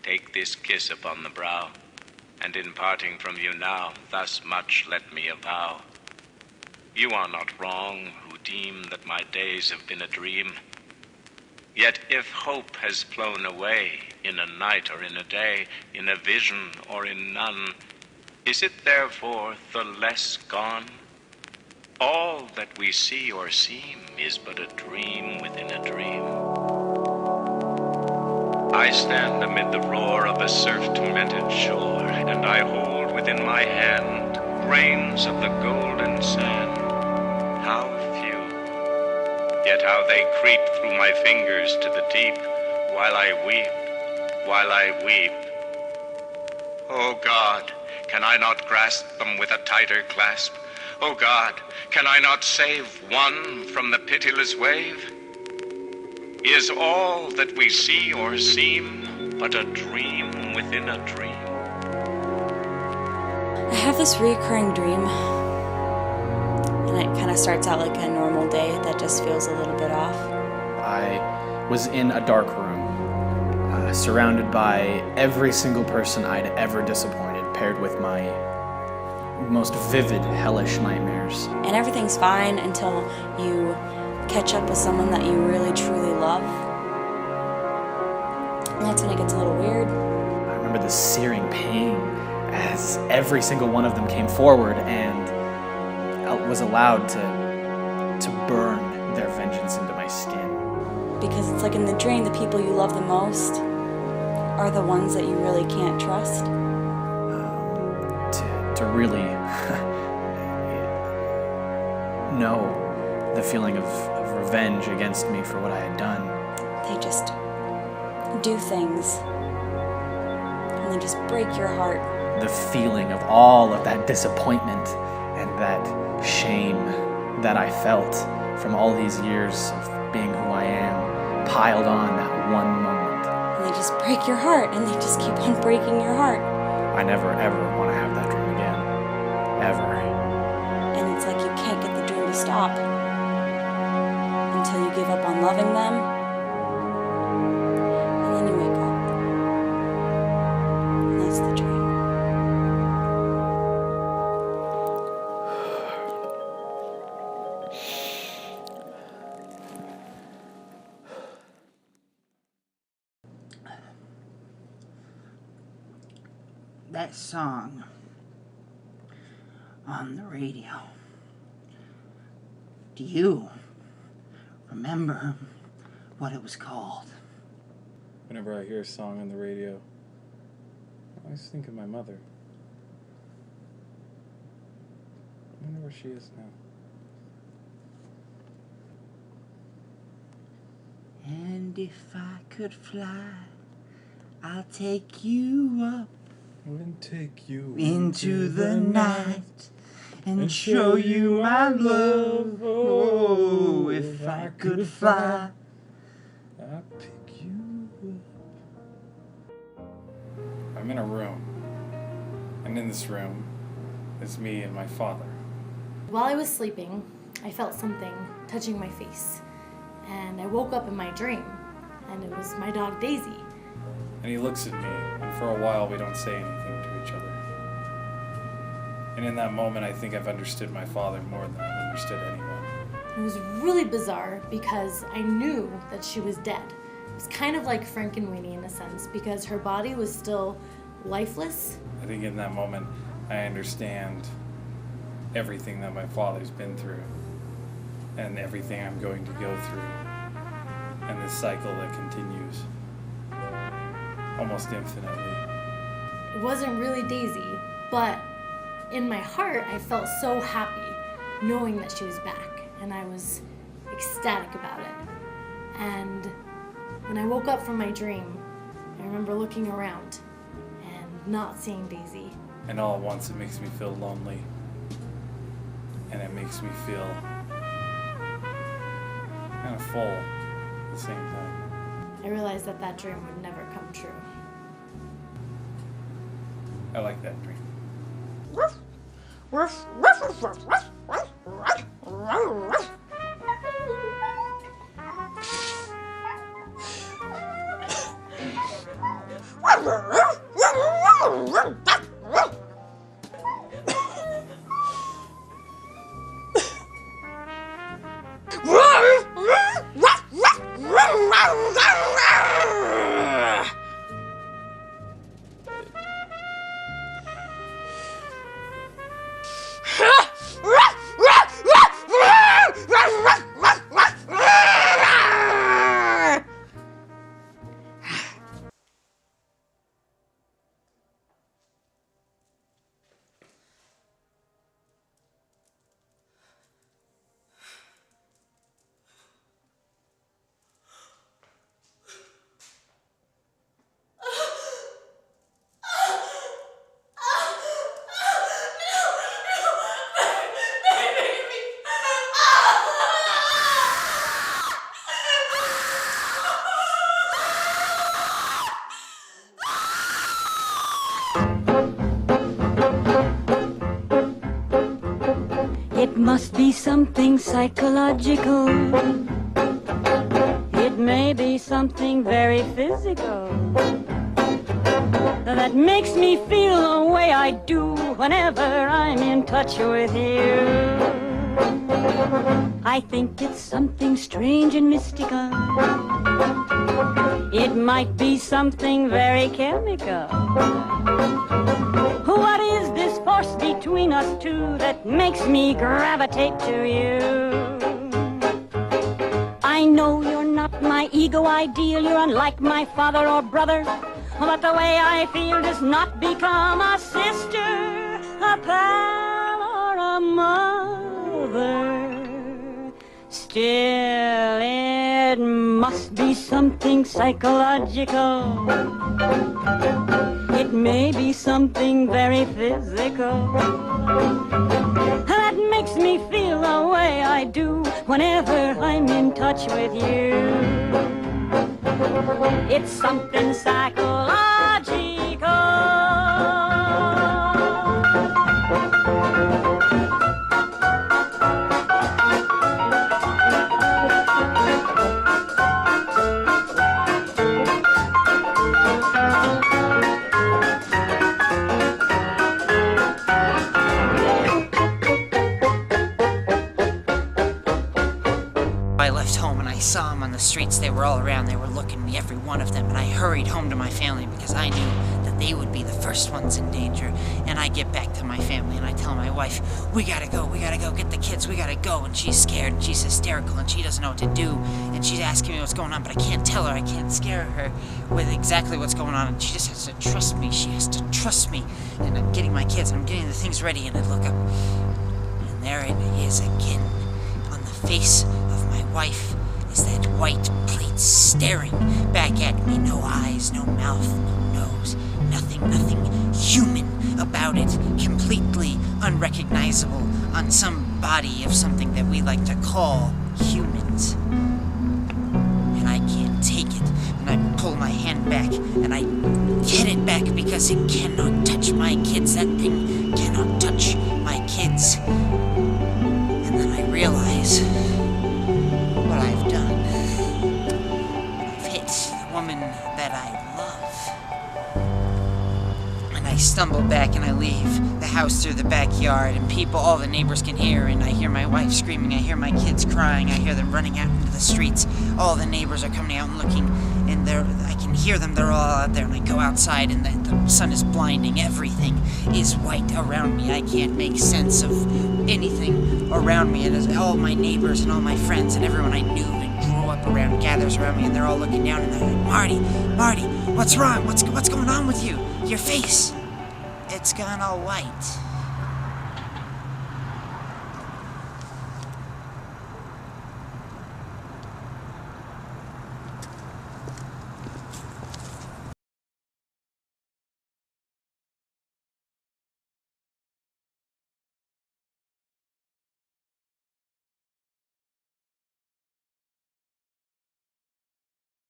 take this kiss upon the brow, and in parting from you now, thus much let me avow. You are not wrong who deem that my days have been a dream. Yet if hope has flown away, in a night or in a day, in a vision or in none, is it therefore the less gone? All that we see or seem is but a dream within a dream. I stand amid the roar of a surf-tormented shore, and I hold within my hand grains of the golden sand. How few, yet how they creep through my fingers to the deep, while I weep. Oh God, can I not grasp them with a tighter clasp? Oh God, can I not save one from the pitiless wave? Is all that we see or seem but a dream within a dream? I have this recurring dream, and it kind of starts out like a normal day that just feels a little bit off. I was in a dark room, surrounded by every single person I'd ever disappointed, paired with my most vivid, hellish nightmares. And everything's fine until you catch up with someone that you really, truly love. And that's when it gets a little weird. I remember the searing pain as every single one of them came forward and was allowed to burn their vengeance into my skin. Because it's like in the dream, the people you love the most are the ones that you really can't trust. To really know the feeling of revenge against me for what I had done. They just do things, and they just break your heart. The feeling of all of that disappointment and that shame that I felt from all these years of being who I am piled on that one moment. And they just break your heart, and they just keep on breaking your heart. I never ever want to have that dream again. Ever. And it's like you can't get the dream to stop until you give up on loving them, and then you wake up. And that's the dream. That song on the radio. Do you remember what it was called? Whenever I hear a song on the radio, I always think of my mother. I wonder where she is now. And if I could fly, I'll take you up And take you into the night and show you my love. Oh, if I could fly, I'll pick you up. I'm in a room, and in this room is me and my father. While I was sleeping, I felt something touching my face, and I woke up in my dream, and it was my dog Daisy. And he looks at me, and for a while we don't say anything to each other. And in that moment, I think I've understood my father more than I've understood anyone. It was really bizarre because I knew that she was dead. It was kind of like Frankenweenie in a sense, because her body was still lifeless. I think in that moment, I understand everything that my father's been through, and everything I'm going to go through, and this cycle that continues almost infinitely. It wasn't really Daisy, but in my heart, I felt so happy knowing that she was back, and I was ecstatic about it. And when I woke up from my dream, I remember looking around and not seeing Daisy. And all at once, it makes me feel lonely, and it makes me feel kind of full at the same time. I realized that that dream would never come true. I like that dream. It must be something psychological. It may be something very physical that makes me feel the way I do whenever I'm in touch with you. I think it's something strange and mystical. It might be something very chemical. What is this force between us two that makes me gravitate to you? I know you're not my ego ideal, you're unlike my father or brother, but the way I feel does not become a sister, a pal, or a mother. Still, it must be something psychological. It may be something very physical that makes me feel the way I do whenever I'm in touch with you. It's something psychological. I left home and I saw them on the streets. They were all around. They were looking at me, every one of them. And I hurried home to my family because I knew that they would be the first ones in danger. And I get back to my family and I tell my wife, we gotta go, get the kids, we gotta go. And she's scared and she's hysterical and she doesn't know what to do. And she's asking me what's going on, but I can't tell her. I can't scare her with exactly what's going on. And she just has to trust me. She has to trust me. And I'm getting my kids and I'm getting the things ready. And I look up and there it is again. On the face of my wife is that white plate staring back at me. No eyes, no mouth, no nose, nothing human about it. Completely unrecognizable on some body of something that we like to call humans. And I can't take it. And I pull my hand back and I hit it back because it cannot touch my kids. That thing cannot touch my kids. And then I realize what I've done. I've hit the woman that I love. And I stumble back and I leave the house through the backyard, and people, all the neighbors can hear, and I hear my wife screaming, I hear my kids crying, I hear them running out into the streets. All the neighbors are coming out and looking, and I can hear them, they're all out there, and I go outside and the sun is blinding. Everything is white around me. I can't make sense of anything around me. And as all my neighbors and all my friends and everyone I knew and grew up around gathers around me, and they're all looking down and they're like, Marty, what's wrong? What's going on with you? Your face, it's gone all white.